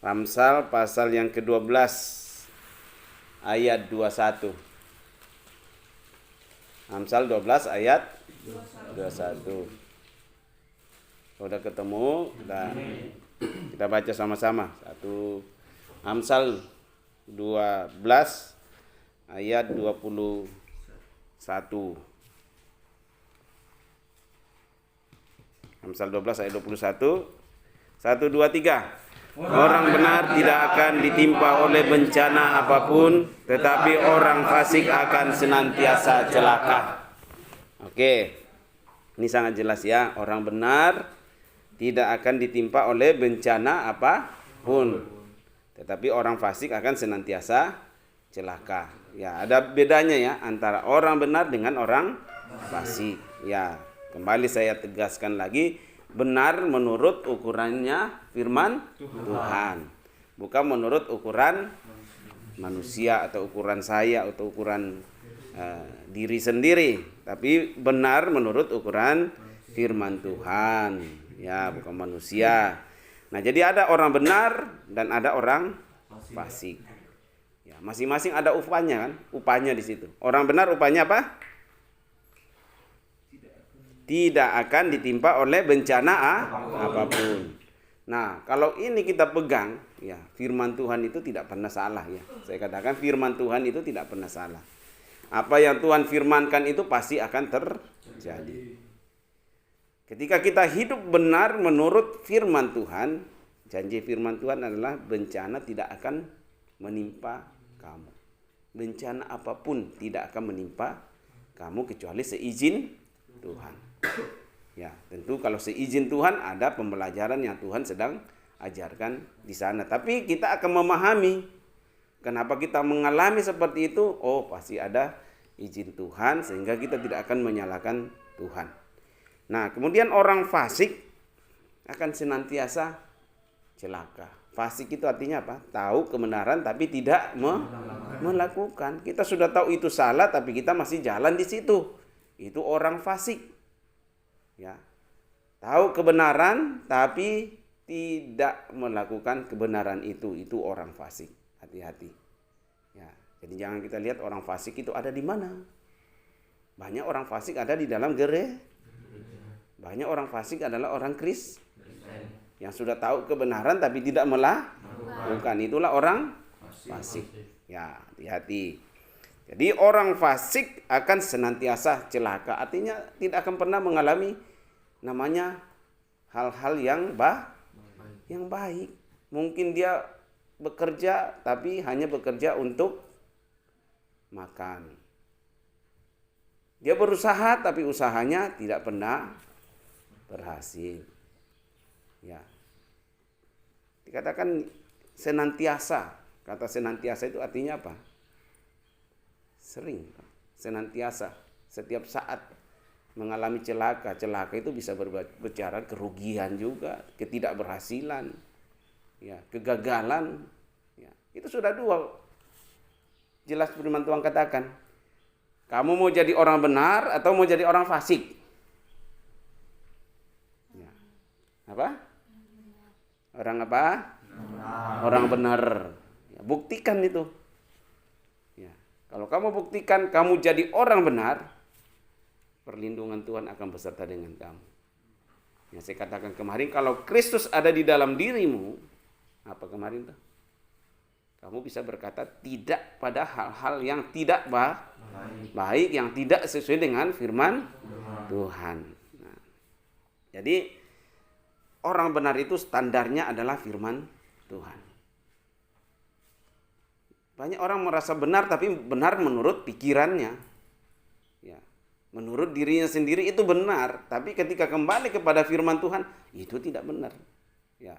Amsal pasal yang ke-12 ayat 21. Amsal 12 ayat 21. Sudah ketemu? Kita baca sama-sama. Amsal 12 ayat 21. 12 ayat 21. 1, 2, 3. Orang benar tidak akan ditimpa oleh bencana apapun, tetapi orang fasik akan senantiasa celaka. Oke, ini sangat jelas ya. Orang benar tidak akan ditimpa oleh bencana apapun, tetapi orang fasik akan senantiasa celaka. Ya, ada bedanya ya antara orang benar dengan orang fasik. Ya, kembali saya tegaskan lagi. Benar menurut ukurannya firman Tuhan, bukan menurut ukuran manusia atau ukuran saya atau ukuran diri sendiri, tapi benar menurut ukuran firman Tuhan, ya, bukan manusia. Nah, jadi ada orang benar dan ada orang fasik. Ya, masing-masing ada upahnya kan? Upahnya di situ. Orang benar upahnya apa? Tidak akan ditimpa oleh bencana apapun. Nah, kalau ini kita pegang, ya, firman Tuhan itu tidak pernah salah ya. Saya katakan firman Tuhan itu tidak pernah salah. Apa yang Tuhan firmankan itu pasti akan terjadi. Ketika kita hidup benar menurut firman Tuhan, janji firman Tuhan adalah bencana tidak akan menimpa kamu. Bencana apapun tidak akan menimpa kamu kecuali seizin Tuhan. Ya, tentu kalau seizin Tuhan ada pembelajaran yang Tuhan sedang ajarkan di sana. Tapi kita akan memahami kenapa kita mengalami seperti itu. Oh, pasti ada izin Tuhan sehingga kita tidak akan menyalahkan Tuhan. Nah, kemudian orang fasik akan senantiasa celaka. Fasik itu artinya apa? Tahu kebenaran tapi tidak melakukan. Kita sudah tahu itu salah tapi kita masih jalan di situ. Itu orang fasik. Ya, tahu kebenaran tapi tidak melakukan kebenaran itu orang fasik. Hati-hati. Ya, jadi jangan kita lihat orang fasik itu ada di mana. Banyak orang fasik ada di dalam gereja. Banyak orang fasik adalah orang Kristen yang sudah tahu kebenaran tapi tidak melakukan. Itulah orang fasik. Ya, hati-hati. Jadi orang fasik akan senantiasa celaka. Artinya tidak akan pernah mengalami namanya hal-hal yang baik. Mungkin dia bekerja tapi hanya bekerja untuk makan. Dia berusaha tapi usahanya tidak pernah berhasil. Ya. Dikatakan senantiasa. Kata senantiasa itu artinya apa? Sering, senantiasa, setiap saat mengalami celaka. Celaka itu bisa berbicara kerugian juga, ketidakberhasilan, ya, kegagalan. Ya, itu sudah dua. Jelas firman Tuhan katakan, kamu mau jadi orang benar atau mau jadi orang fasik? Ya. Apa? Orang apa? Orang benar. Ya, buktikan itu. Kalau kamu buktikan kamu jadi orang benar, perlindungan Tuhan akan beserta dengan kamu. Yang saya katakan kemarin, kalau Kristus ada di dalam dirimu, apa kemarin tuh? Kamu bisa berkata tidak pada hal-hal yang tidak baik, yang tidak sesuai dengan firman Tuhan. Nah, jadi orang benar itu standarnya adalah firman Tuhan. Banyak orang merasa benar tapi benar menurut pikirannya. Ya, menurut dirinya sendiri itu benar, tapi ketika kembali kepada firman Tuhan itu tidak benar. Ya.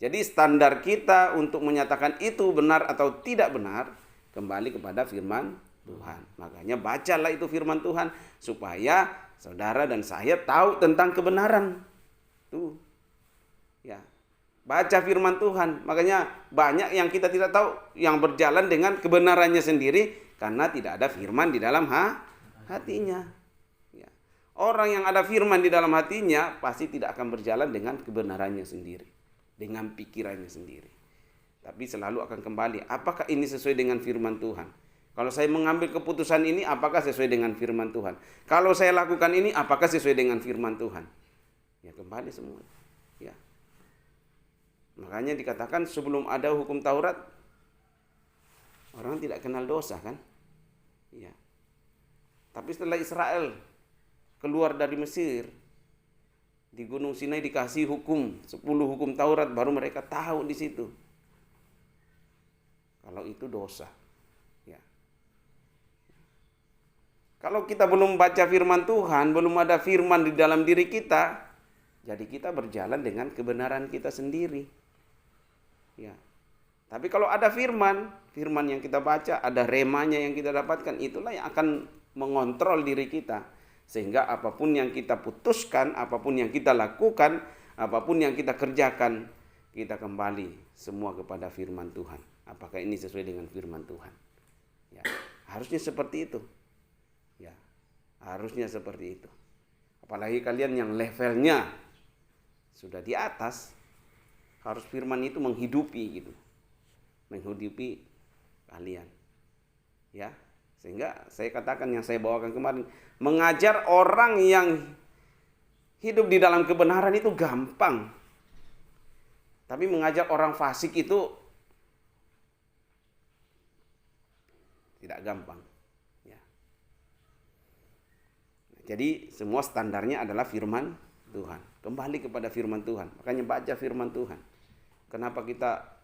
Jadi standar kita untuk menyatakan itu benar atau tidak benar kembali kepada firman Tuhan. Makanya bacalah itu firman Tuhan supaya saudara dan saya tahu tentang kebenaran. Tuh. Ya. Baca firman Tuhan. Makanya banyak yang kita tidak tahu yang berjalan dengan kebenarannya sendiri karena tidak ada firman di dalam hatinya. Ya. Orang yang ada firman di dalam hatinya pasti tidak akan berjalan dengan kebenarannya sendiri, dengan pikirannya sendiri. Tapi selalu akan kembali, apakah ini sesuai dengan firman Tuhan? Kalau saya mengambil keputusan ini, apakah sesuai dengan firman Tuhan? Kalau saya lakukan ini, apakah sesuai dengan firman Tuhan? Ya kembali semua. Ya. Makanya dikatakan sebelum ada hukum Taurat, orang tidak kenal dosa kan? Ya. Tapi setelah Israel keluar dari Mesir, di Gunung Sinai dikasih hukum, 10 hukum Taurat, baru mereka tahu di situ kalau itu dosa. Ya. Kalau kita belum baca firman Tuhan, belum ada firman di dalam diri kita, jadi kita berjalan dengan kebenaran kita sendiri. Ya. Tapi kalau ada firman yang kita baca, ada remanya yang kita dapatkan, itulah yang akan mengontrol diri kita. Sehingga apapun yang kita putuskan, apapun yang kita lakukan, apapun yang kita kerjakan, kita kembali semua kepada firman Tuhan. Apakah ini sesuai dengan firman Tuhan? Ya, harusnya seperti itu. Ya, harusnya seperti itu. Apalagi kalian yang levelnya sudah di atas, harus firman itu menghidupi gitu. Menghidupi kalian. Ya, sehingga saya katakan yang saya bawakan kemarin, mengajar orang yang hidup di dalam kebenaran itu gampang. Tapi mengajar orang fasik itu tidak gampang. Ya. Jadi semua standarnya adalah firman Tuhan. Kembali kepada firman Tuhan. Makanya baca firman Tuhan. Kenapa kita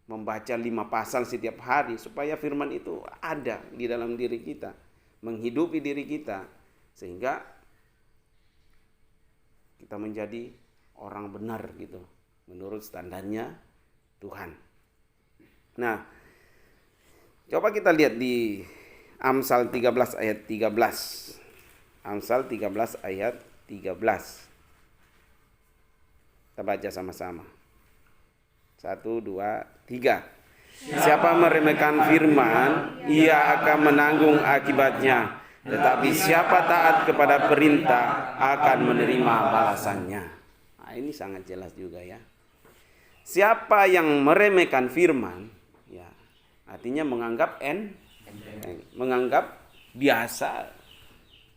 membaca 5 pasal setiap hari, supaya firman itu ada di dalam diri kita, menghidupi diri kita, sehingga kita menjadi orang benar gitu, menurut standarnya Tuhan. Nah, coba kita lihat di Amsal 13 ayat 13. Amsal 13 ayat 13. Kita baca sama-sama. 1, 2, 3. Siapa meremehkan firman, ia akan menanggung akibatnya. Tetapi siapa taat kepada perintah akan menerima balasannya. Nah, ini sangat jelas juga ya. Siapa yang meremehkan firman, ya, artinya menganggap menganggap biasa,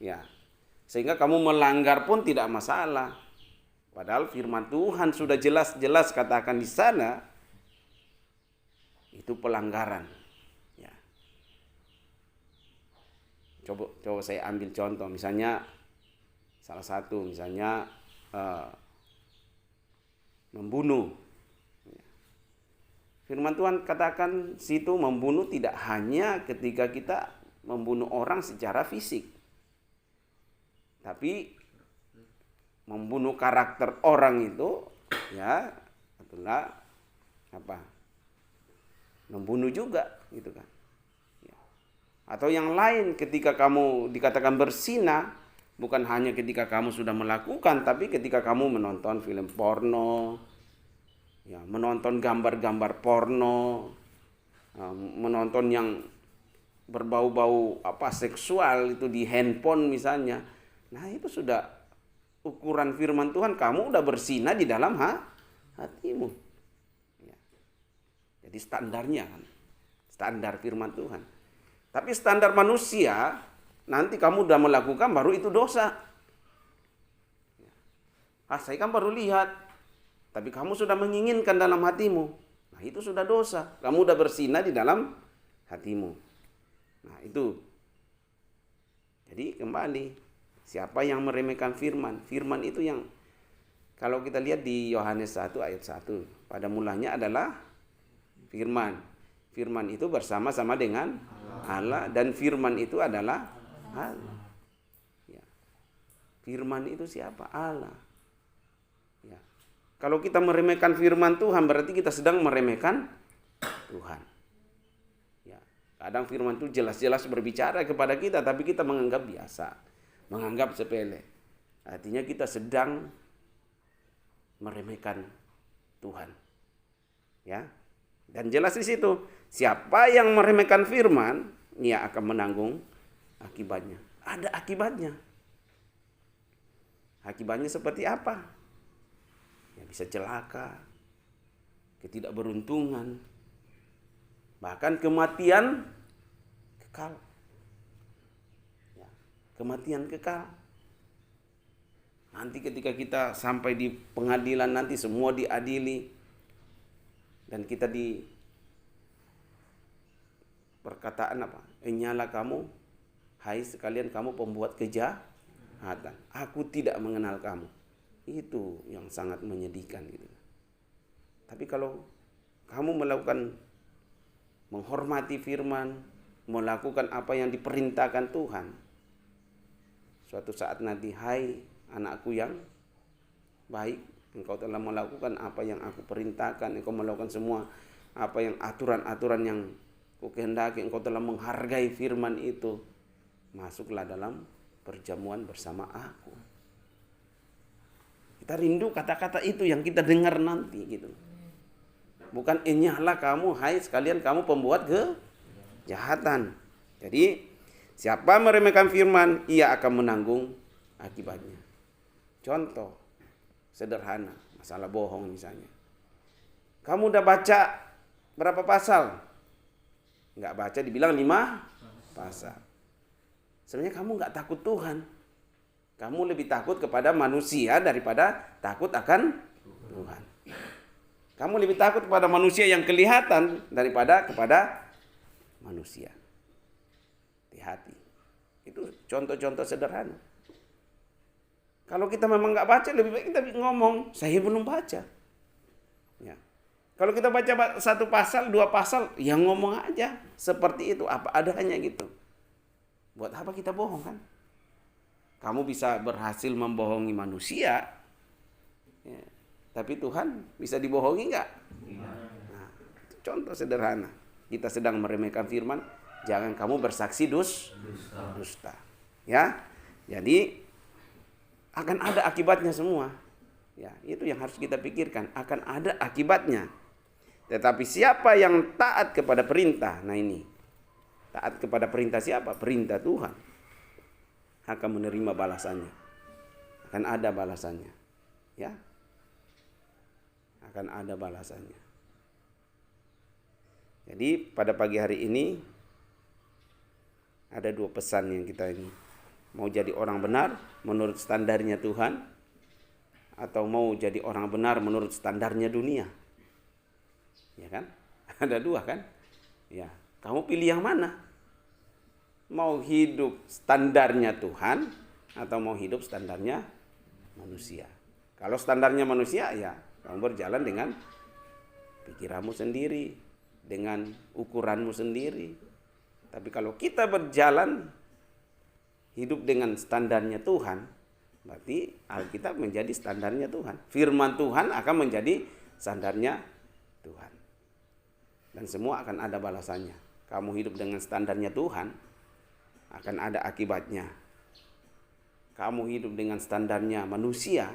ya, sehingga kamu melanggar pun tidak masalah. Padahal firman Tuhan sudah jelas-jelas katakan di sana itu pelanggaran. Ya. Coba saya ambil contoh, misalnya salah satu, misalnya membunuh. Firman Tuhan katakan situ membunuh tidak hanya ketika kita membunuh orang secara fisik, tapi membunuh karakter orang itu ya itulah membunuh juga gitu kan. Ya. Atau yang lain, ketika kamu dikatakan berzina, bukan hanya ketika kamu sudah melakukan, tapi ketika kamu menonton film porno, ya, menonton gambar-gambar porno, menonton yang berbau-bau seksual itu di handphone misalnya. Nah, itu sudah ukuran firman Tuhan, kamu udah berzina di dalam hatimu. Ya. Jadi standarnya kan, standar firman Tuhan. Tapi standar manusia, nanti kamu udah melakukan baru itu dosa. Saya kan baru lihat, tapi kamu sudah menginginkan dalam hatimu. Nah, itu sudah dosa. Kamu udah berzina di dalam hatimu. Nah, itu. Jadi kembali, siapa yang meremehkan firman? Firman itu yang kalau kita lihat di Yohanes 1 ayat 1, pada mulanya adalah firman. Firman itu bersama-sama dengan Allah, dan firman itu adalah Allah. Ya. Firman itu siapa? Allah. Ya. Kalau kita meremehkan firman Tuhan, berarti kita sedang meremehkan Tuhan. Ya. Kadang firman itu jelas-jelas berbicara kepada kita, tapi kita menganggap biasa, menganggap sepele. Artinya kita sedang meremehkan Tuhan. Ya. Dan jelas di situ, siapa yang meremehkan firman, ia akan menanggung akibatnya. Ada akibatnya. Akibatnya seperti apa? Ya, bisa celaka, ketidakberuntungan, bahkan kematian kekal. Ya, kematian kekal. Nanti ketika kita sampai di pengadilan nanti semua diadili dan kita di perkataan apa? Nyala kamu, hai sekalian kamu pembuat kejahatan. Aku tidak mengenal kamu. Itu yang sangat menyedihkan gitu. Tapi kalau kamu melakukan menghormati firman, melakukan apa yang diperintahkan Tuhan, suatu saat nanti, hai anakku yang baik, engkau telah melakukan apa yang aku perintahkan, engkau melakukan semua apa yang aturan-aturan yang ku kehendaki, engkau telah menghargai firman itu, masuklah dalam perjamuan bersama aku. Kita rindu kata-kata itu yang kita dengar nanti gitu. Bukan enyahlah kamu, hai sekalian kamu pembuat kejahatan. Jadi siapa meremehkan firman, ia akan menanggung akibatnya. Contoh sederhana, masalah bohong misalnya. Kamu udah baca berapa pasal? Enggak baca, dibilang 5 pasal. Sebenarnya kamu enggak takut Tuhan. Kamu lebih takut kepada manusia daripada takut akan Tuhan. Kamu lebih takut kepada manusia yang kelihatan daripada kepada manusia di hati. Itu contoh-contoh sederhana. Kalau kita memang nggak baca, lebih baik kita ngomong, saya belum baca. Ya. Kalau kita baca 1 pasal, 2 pasal, ya ngomong aja seperti itu, apa adanya gitu. Buat apa kita bohong kan? Kamu bisa berhasil membohongi manusia, ya. Tapi Tuhan bisa dibohongi nggak? Nah, itu contoh sederhana. Kita sedang meremehkan firman, jangan kamu bersaksi dusta. Ya, jadi akan ada akibatnya semua. Ya, itu yang harus kita pikirkan. Akan ada akibatnya. Tetapi siapa yang taat kepada perintah? Nah ini, taat kepada perintah siapa? Perintah Tuhan. Akan menerima balasannya. Akan ada balasannya. Ya. Akan ada balasannya. Jadi pada pagi hari ini ada 2 pesan yang kita ini. Mau jadi orang benar menurut standarnya Tuhan, atau mau jadi orang benar menurut standarnya dunia. Ya kan? Ada 2 kan? Ya, kamu pilih yang mana? Mau hidup standarnya Tuhan atau mau hidup standarnya manusia? Kalau standarnya manusia, ya kamu berjalan dengan pikiranmu sendiri, dengan ukuranmu sendiri. Tapi kalau kita berjalan hidup dengan standarnya Tuhan, berarti Alkitab menjadi standarnya Tuhan. Firman Tuhan akan menjadi standarnya Tuhan. Dan semua akan ada balasannya. Kamu hidup dengan standarnya Tuhan, akan ada akibatnya. Kamu hidup dengan standarnya manusia,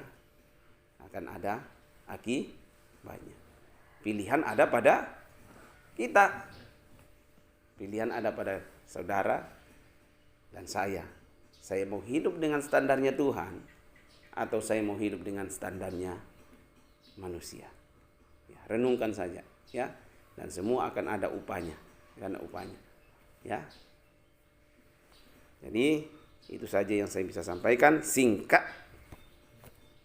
akan ada akibatnya. Pilihan ada pada kita. Pilihan ada pada saudara dan saya. Saya mau hidup dengan standarnya Tuhan atau saya mau hidup dengan standarnya manusia. Ya, renungkan saja, ya. Dan semua akan ada upahnya, karena upahnya. Ya. Jadi itu saja yang saya bisa sampaikan, singkat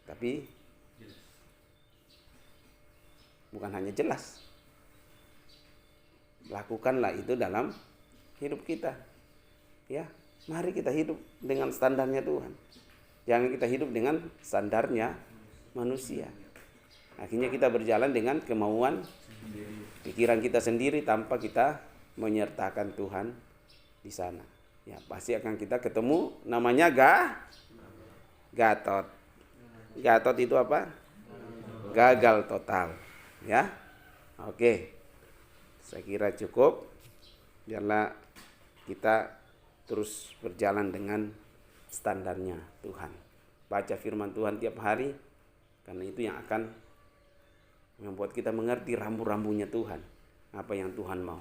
tapi bukan hanya jelas. Lakukanlah itu dalam hidup kita. Ya, mari kita hidup dengan standarnya Tuhan. Jangan kita hidup dengan standarnya manusia. Akhirnya kita berjalan dengan kemauan pikiran kita sendiri tanpa kita menyertakan Tuhan di sana. Ya, pasti akan kita ketemu namanya Gatot. Gatot itu apa? Gagal total. Ya. Oke. Saya kira cukup. Biarlah kita terus berjalan dengan standarnya Tuhan. Baca firman Tuhan tiap hari, karena itu yang akan membuat kita mengerti rambu-rambunya Tuhan. Apa yang Tuhan mau.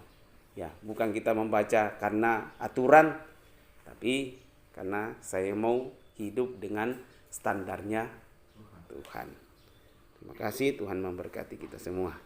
Ya, bukan kita membaca karena aturan, tapi karena saya mau hidup dengan standarnya Tuhan. Terima kasih, Tuhan memberkati kita semua.